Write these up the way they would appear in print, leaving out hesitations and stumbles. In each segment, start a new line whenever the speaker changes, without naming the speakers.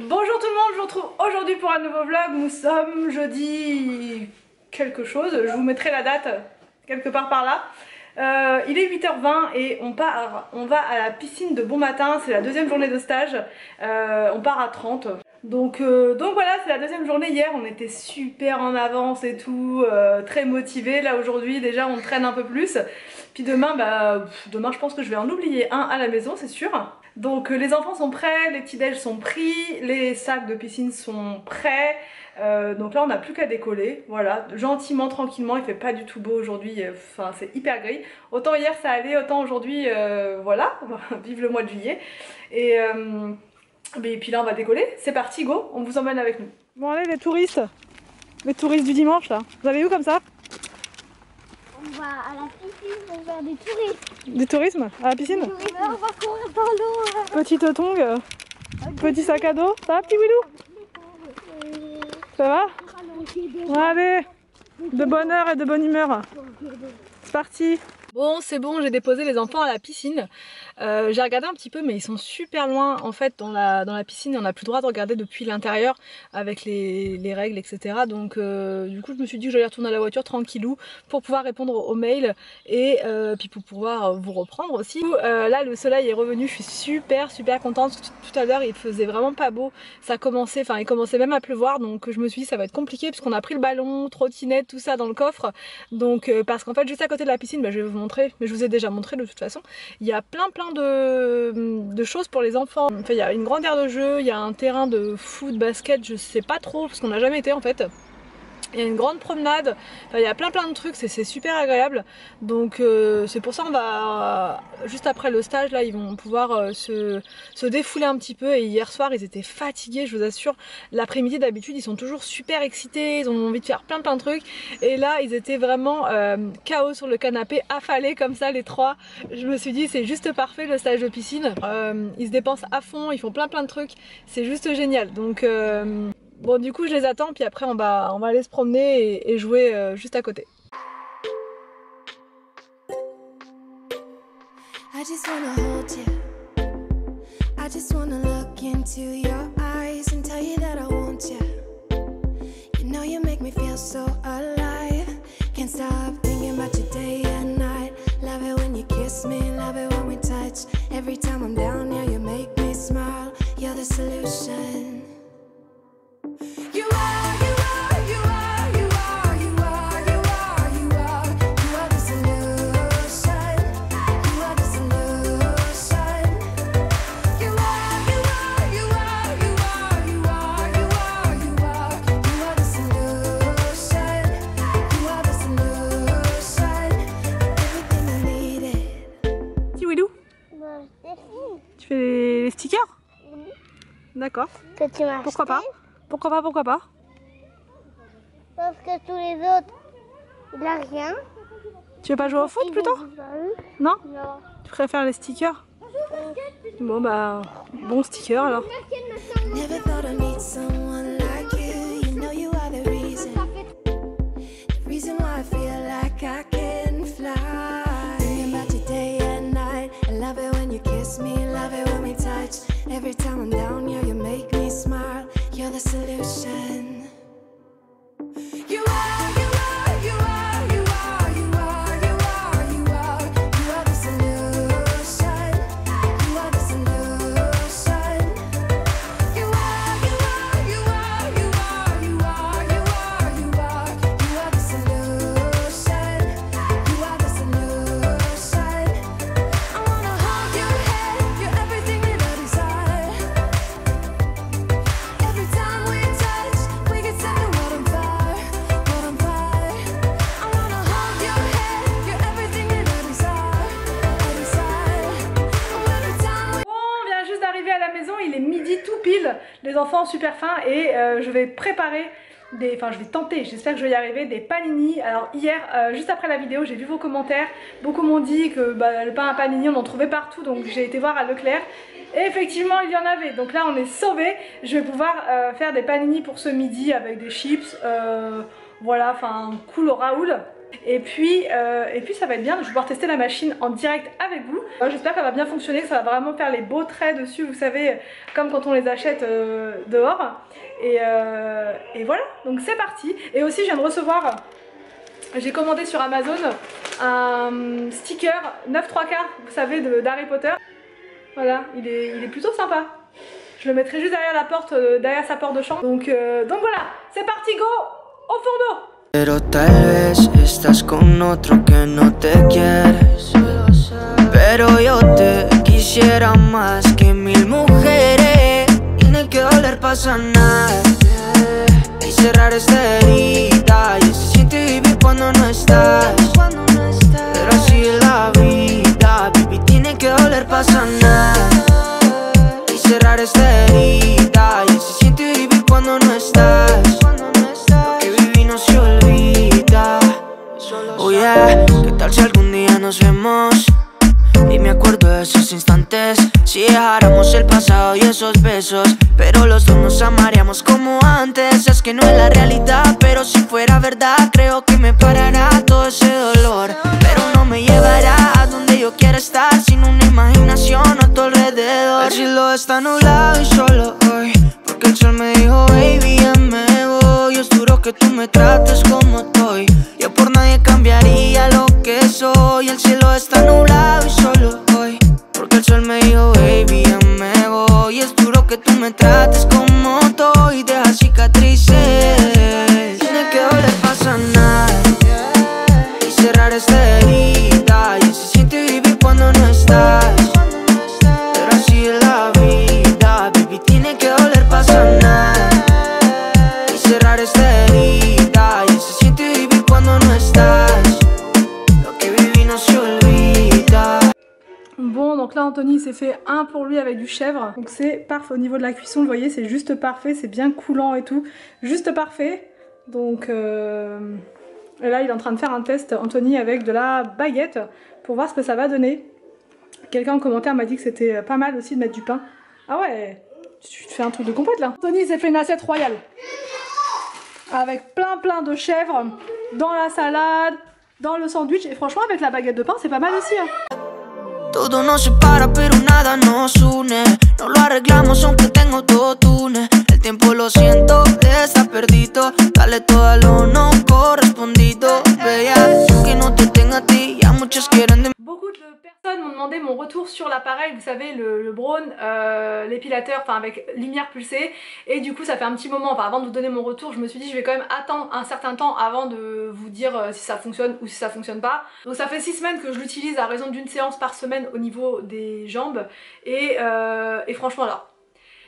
Bonjour tout le monde, je vous retrouve aujourd'hui pour un nouveau vlog. Nous sommes jeudi quelque chose, je vous mettrai la date quelque part par là. Il est 8h20 et on va à la piscine de Bon Matin, c'est la deuxième journée de stage, on part à 30. Donc voilà, c'est la deuxième journée. Hier on était super en avance et tout, très motivés. Là aujourd'hui déjà on traîne un peu plus. Puis demain, demain je pense que je vais en oublier un à la maison, c'est sûr. Donc les enfants sont prêts, les petits déj sont pris, les sacs de piscine sont prêts. Donc là on n'a plus qu'à décoller, voilà, gentiment, tranquillement. Il fait pas du tout beau aujourd'hui, enfin c'est hyper gris. Autant hier ça allait, autant aujourd'hui, voilà, vive le mois de juillet. Et puis là on va décoller, c'est parti, go, on vous emmène avec nous. Bon allez les touristes du dimanche là, vous avez où comme ça?
On va à la piscine pour faire du tourisme.
Du tourisme? À la piscine?
On va courir dans l'eau.
Petite tongue, petit sac à dos, ça va petit Willou? Ça va? Allez, de bonne heure et de bonne humeur. C'est parti. Bon, c'est bon, j'ai déposé les enfants à la piscine. J'ai regardé un petit peu, mais ils sont super loin en fait dans la piscine et on n'a plus le droit de regarder depuis l'intérieur avec les règles, etc. Donc du coup, je me suis dit que j'allais retourner à la voiture tranquillou pour pouvoir répondre aux mails et puis pour pouvoir vous reprendre aussi. Là, le soleil est revenu, je suis super contente. Tout à l'heure, il faisait vraiment pas beau. Il commençait même à pleuvoir, donc je me suis dit ça va être compliqué puisqu'on a pris le ballon, trottinette, tout ça dans le coffre. Donc parce qu'en fait, juste à côté de la piscine, je vais vous montrer, mais je vous ai déjà montré de toute façon, il y a plein de choses pour les enfants. Enfin, il y a une grande aire de jeu, il y a un terrain de foot, basket, je sais pas trop parce qu'on n'a jamais été en fait. Il y a une grande promenade, enfin, il y a plein de trucs, c'est super agréable. Donc c'est pour ça on va, juste après le stage là, ils vont pouvoir se défouler un petit peu. Et hier soir ils étaient fatigués, je vous assure. L'après-midi d'habitude ils sont toujours super excités, ils ont envie de faire plein de trucs. Et là ils étaient vraiment KO sur le canapé, affalés comme ça les trois. Je me suis dit c'est juste parfait le stage de piscine. Ils se dépensent à fond, ils font plein de trucs, c'est juste génial. Donc bon, du coup je les attends, puis après on va aller se promener et jouer juste à côté.
I just wanna hold you. I just wanna look into your eyes and tell you that I want you. You know you make me feel so alive. Can't stop thinking about you day and night. Love it when you kiss me, love it when we touch. Every time I'm down here you make me smile. You're the solution.
Tu fais les stickers? Oui. D'accord. Pourquoi pas? Pourquoi pas?
Parce que tous les autres, il n'a rien.
Tu veux pas jouer au foot plutôt? Non?
Non.
Tu préfères les stickers? Bon bah, bon sticker alors.
Never thought I'd meet someone like you. You know you are the reason why I feel like I can fly. Thinking about you day and night. I love it when you kiss me, love it when we touch. Every time I'm down here, you make me smile. You're the solution. You are, you are, you are, you are, you are, you are, you are, you are the solution. You are the solution. You are, you are, you are, you are, you are, you are, you are, you are the solution. You are the solution. I wanna hold your head, you're everything that I desire. Every time we touch, we get set the world on fire, world on fire. I wanna hold your head, you're everything that I desire, I desire. Every time we
Bon, on vient juste d'arriver à la maison, il est midi tout pile, les enfants ont super faim et je vais préparer je vais tenter, j'espère que je vais y arriver, des panini. Alors hier, juste après la vidéo, j'ai vu vos commentaires, beaucoup m'ont dit que le pain à panini on en trouvait partout, donc j'ai été voir à Leclerc et effectivement il y en avait, donc là on est sauvés. Je vais pouvoir faire des panini pour ce midi avec des chips, voilà, enfin cool au Raoul. Et puis ça va être bien, je vais pouvoir tester la machine en direct avec vous. J'espère qu'elle va bien fonctionner, que ça va vraiment faire les beaux traits dessus, vous savez, comme quand on les achète dehors. Et voilà, donc c'est parti. Et aussi je viens de recevoir, j'ai commandé sur Amazon un sticker 9/3, vous savez, d'Harry Potter. Voilà, il est plutôt sympa. Je le mettrai juste derrière la porte, derrière sa porte de chambre. Donc voilà, c'est parti, go au fourneau.
Pero tal vez estás con otro que no te quieres. Pero yo te quisiera más que 1000 mujeres. Tiene que doler pa' sanar y cerrar esta herida. Y se siente vivir cuando no estás. Pero así es la vida, baby. Tiene que doler pa' sanar y cerrar esta herida. Y se siente vivir cuando no estás. Oh yeah, ¿qué tal si algún día nos vemos? Y me acuerdo de esos instantes. Si dejáramos el pasado y esos besos, pero los dos nos amaríamos como antes. Es que no es la realidad, pero si fuera verdad, creo que me parará todo ese dolor. Pero no me llevará a donde yo quiera estar, sin una imaginación a tu alrededor. El cielo está nublado y solo hoy, porque el sol me dijo, baby, ya me voy. Es duro que tú me trates como estoy. Yo por nadie cambiaría lo que soy. El cielo está nublado y solo hoy, porque el sol me dijo, baby, ya me voy. Es duro que tú me trates como estoy. Deja cicatrices. Tiene que doler pa' sanar y cerrar esta herida. Y se siente vivir cuando no estás. Pero así es la vida, baby. Tiene que doler pa' sanar y cerrar esta herida. Y se siente vivir cuando no estás. Lo que viví no se olvida.
Bon, donc là Anthony s'est fait un pour lui avec du chèvre. Donc c'est parfait au niveau de la cuisson, vous voyez, c'est juste parfait, c'est bien coulant et tout. Juste parfait. Donc et là il est en train de faire un test, Anthony, avec de la baguette pour voir ce que ça va donner. Quelqu'un en commentaire m'a dit que c'était pas mal aussi de mettre du pain. Ah ouais, tu te fais un truc de complète là. Anthony s'est fait une assiette royale avec plein de chèvre dans la salade, dans le sandwich. Et franchement avec la baguette de pain c'est pas mal aussi hein.
Todo nos separa pero nada nos une. No lo arreglamos aunque tengo autotune. El tiempo lo siento, está perdido. Dale todo a lo no correspondido. Bella, que no te tenga a ti, ya muchos quieren de.
Beaucoup de personnes m'ont demandé mon retour sur l'appareil, vous savez, le Braun, l'épilateur, enfin avec lumière pulsée. Et du coup ça fait un petit moment, enfin avant de vous donner mon retour, je me suis dit je vais quand même attendre un certain temps avant de vous dire si ça fonctionne ou si ça fonctionne pas. Donc ça fait 6 semaines que je l'utilise à raison d'une séance par semaine au niveau des jambes. Et franchement alors,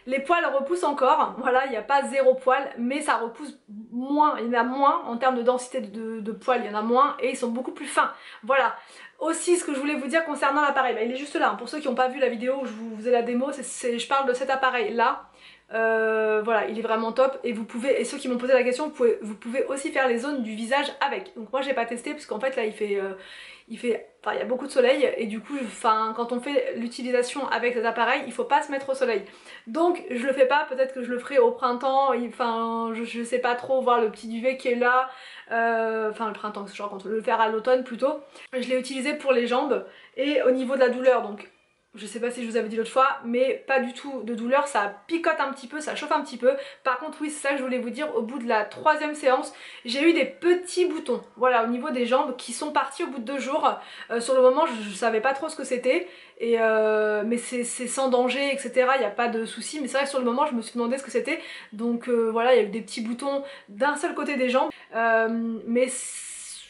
les poils repoussent encore, voilà, il n'y a pas 0 poil, mais ça repousse moins, il y en a moins en termes de densité de poils, il y en a moins et ils sont beaucoup plus fins, voilà. Aussi ce que je voulais vous dire concernant l'appareil, bah, il est juste là, hein. Pour ceux qui n'ont pas vu la vidéo où je vous faisais la démo, je parle de cet appareil là. Voilà, il est vraiment top et vous pouvez, et ceux qui m'ont posé la question, vous pouvez aussi faire les zones du visage avec. Donc moi j'ai pas testé parce qu'en fait là il y a beaucoup de soleil et du coup quand on fait l'utilisation avec cet appareil il faut pas se mettre au soleil. Donc je le fais pas, peut-être que je le ferai au printemps, je sais pas trop, voir le petit duvet qui est là, le printemps, genre quand on le faire à l'automne plutôt. Je l'ai utilisé pour les jambes et au niveau de la douleur, donc je sais pas si je vous avais dit l'autre fois, mais pas du tout de douleur, ça picote un petit peu, ça chauffe un petit peu. Par contre oui, c'est ça que je voulais vous dire, au bout de la 3e séance, j'ai eu des petits boutons, voilà, au niveau des jambes qui sont partis au bout de 2 jours. Sur le moment, je savais pas trop ce que c'était, mais c'est sans danger, etc. Il n'y a pas de souci, mais c'est vrai que sur le moment, je me suis demandé ce que c'était. Donc voilà, il y a eu des petits boutons d'un seul côté des jambes, mais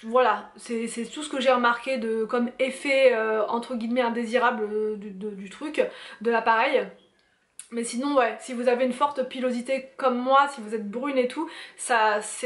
voilà, c'est tout ce que j'ai remarqué comme effet entre guillemets indésirable du truc, de l'appareil. Mais sinon ouais, si vous avez une forte pilosité comme moi, si vous êtes brune et tout,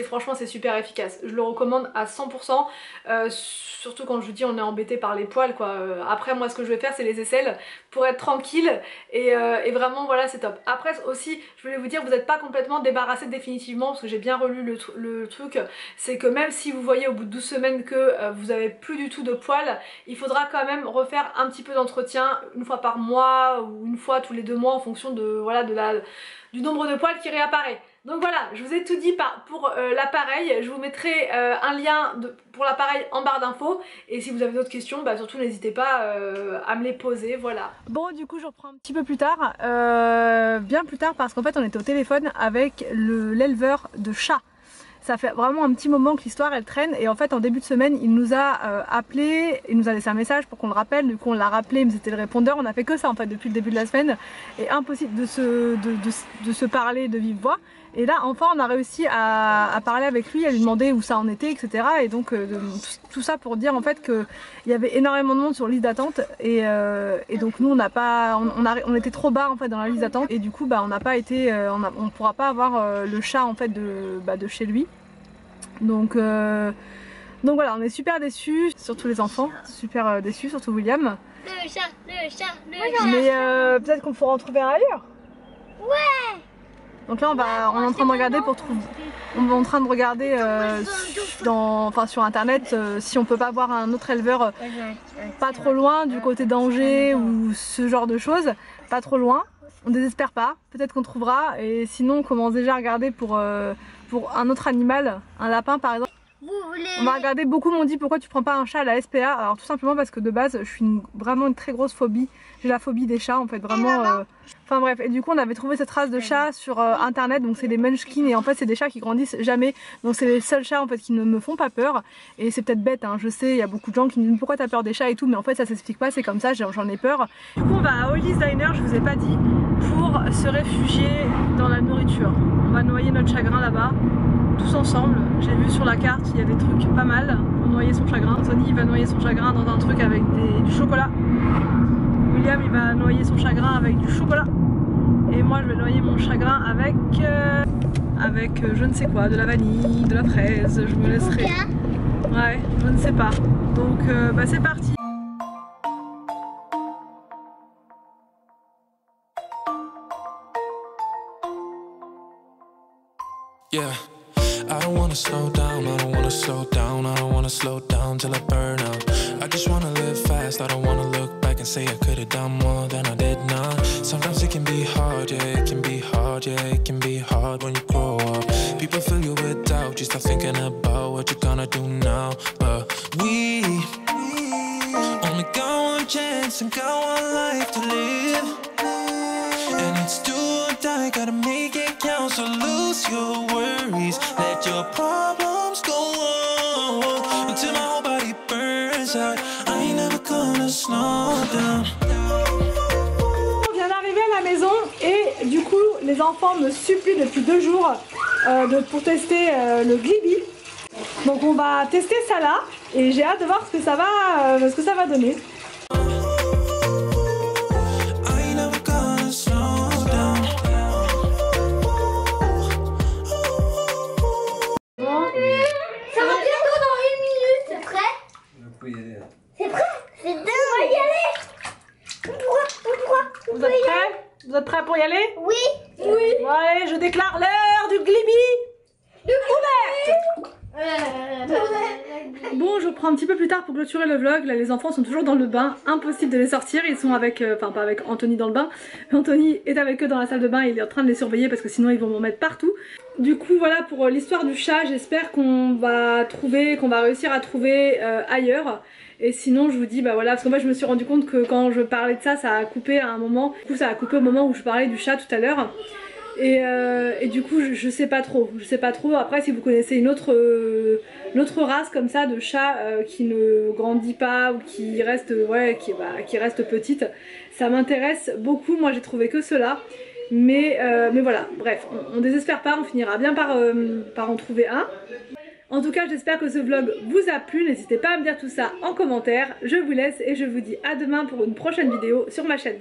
franchement c'est super efficace. Je le recommande à 100%, surtout quand je vous dis on est embêté par les poils quoi. Après moi ce que je vais faire c'est les aisselles pour être tranquille et vraiment voilà c'est top. Après aussi je voulais vous dire, vous n'êtes pas complètement débarrassé définitivement parce que j'ai bien relu le truc, c'est que même si vous voyez au bout de 12 semaines que vous avez plus du tout de poils, il faudra quand même refaire un petit peu d'entretien, une fois par mois ou une fois tous les 2 mois en fonction du nombre de poils qui réapparaît. Donc voilà, je vous ai tout dit pour l'appareil. Je vous mettrai un lien pour l'appareil en barre d'infos. Et si vous avez d'autres questions, bah surtout n'hésitez pas à me les poser, voilà. Bon, du coup je reprends un petit peu plus tard, bien plus tard, parce qu'en fait on était au téléphone avec l'éleveur de chats. Ça fait vraiment un petit moment que l'histoire elle traîne, et en fait en début de semaine il nous a appelé, il nous a laissé un message pour qu'on le rappelle. Du coup on l'a rappelé, mais c'était le répondeur. On a fait que ça en fait depuis le début de la semaine, et impossible de se parler de vive voix. Et là enfin on a réussi à parler avec lui, à lui demander où ça en était, etc. Et donc tout ça pour dire en fait qu'il y avait énormément de monde sur liste d'attente, et donc nous on était trop bas en fait dans la liste d'attente, et du coup bah on n'a pas été, on pourra pas avoir le chat en fait de chez lui. Donc voilà, on est super déçus, surtout les enfants, super déçus, surtout William.
Le chat.
Mais peut-être qu'on pourra en trouver un ailleurs.
Ouais.
Donc là on est en train de regarder on est en train de regarder sur internet si on peut pas voir un autre éleveur pas trop loin, du côté d'Angers ou ce genre de choses, pas trop loin. On désespère pas, peut-être qu'on trouvera, et sinon on commence déjà à regarder pour un autre animal, un lapin par exemple. On va regarder, beaucoup m'ont dit pourquoi tu prends pas un chat à la SPA. Alors tout simplement parce que de base je suis vraiment une très grosse phobie, j'ai la phobie des chats en fait, vraiment. Enfin bref, et du coup on avait trouvé cette race de chats sur internet, donc c'est des Munchkin, et en fait c'est des chats qui grandissent jamais, donc c'est les seuls chats en fait qui ne me font pas peur. Et c'est peut-être bête hein, je sais, il y a beaucoup de gens qui me disent pourquoi t'as peur des chats et tout, mais en fait ça s'explique pas, c'est comme ça, j'en ai peur. Du coup on va à Ollie's Diner, je vous ai pas dit, pour se réfugier dans la nourriture. On va noyer notre chagrin là-bas, tous ensemble. J'ai vu sur la carte, il y a des trucs pas mal pour noyer son chagrin. Anthony il va noyer son chagrin dans un truc avec du chocolat. William il va noyer son chagrin avec du chocolat. Et moi je vais noyer mon chagrin avec je ne sais quoi, de la vanille, de la fraise, je me laisserai. Ouais, je ne sais pas. Donc bah c'est parti.
Yeah, I don't wanna slow down, I don't wanna slow down, I don't wanna slow down till I burn out. I just wanna live fast, I don't wanna look back and say I could've done more than I did now. Sometimes it can be hard, yeah, it can be hard, yeah, it can be hard when you grow up. People fill you with doubt, you start thinking about what you're gonna do now. But we only got one chance and got one life to live, and it's do or die, gotta make it count. So lose your worries, let your problems go on until my whole body burns out. I ain't never gonna slow down.
On vient d'arriver à la maison, et du coup les enfants me supplient depuis 2 jours pour tester le Glibi. Donc on va tester ça là, et j'ai hâte de voir ce que ça va donner. Vous êtes prêts pour y aller?
Oui.
Oui. Bon, allez, je déclare l'heure du Glibi. Bon, je reprends un petit peu plus tard pour clôturer le vlog. Là, les enfants sont toujours dans le bain, impossible de les sortir. Ils sont avec, enfin pas avec Anthony dans le bain. Anthony est avec eux dans la salle de bain, il est en train de les surveiller parce que sinon ils vont m'en mettre partout. Du coup voilà pour l'histoire du chat, j'espère qu'on va réussir à trouver ailleurs. Et sinon je vous dis bah voilà, parce que moi je me suis rendu compte que quand je parlais de ça, ça a coupé à un moment. Du coup ça a coupé au moment où je parlais du chat tout à l'heure. Et du coup je sais pas trop, après si vous connaissez une autre race comme ça de chat qui ne grandit pas ou qui reste, qui reste petite, ça m'intéresse beaucoup. Moi j'ai trouvé que cela, mais voilà, bref, on désespère pas, on finira bien par en trouver un. En tout cas j'espère que ce vlog vous a plu, n'hésitez pas à me dire tout ça en commentaire. Je vous laisse et je vous dis à demain pour une prochaine vidéo sur ma chaîne.